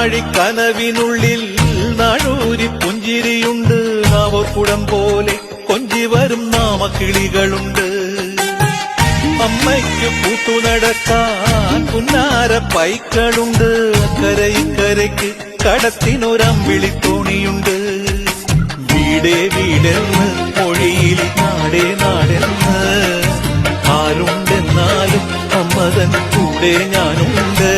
ആഴിക്കനവിനുള്ളിൽ നാഴൂരി പുഞ്ചിരിയുണ്ട്. നാവോർക്കുടം പോലെ കൊഞ്ചി വരും നാമക്കിളികളുണ്ട്. അമ്മയ്ക്ക് പൂത്തുനടക്കാൻ പുന്നാര പൈക്കളുണ്ട്. അക്കരയിക്കരയ്ക്ക് കടത്തിനൊരമ്പിളിത്തോണിയുണ്ട്. വീടേ വീടെന്ന് മൊഴിയിൽ നാടേ നാടെന്ന് ആരുണ്ടെന്നാലും അമ്മതൻ കൂടെ ഞാനുണ്ട്.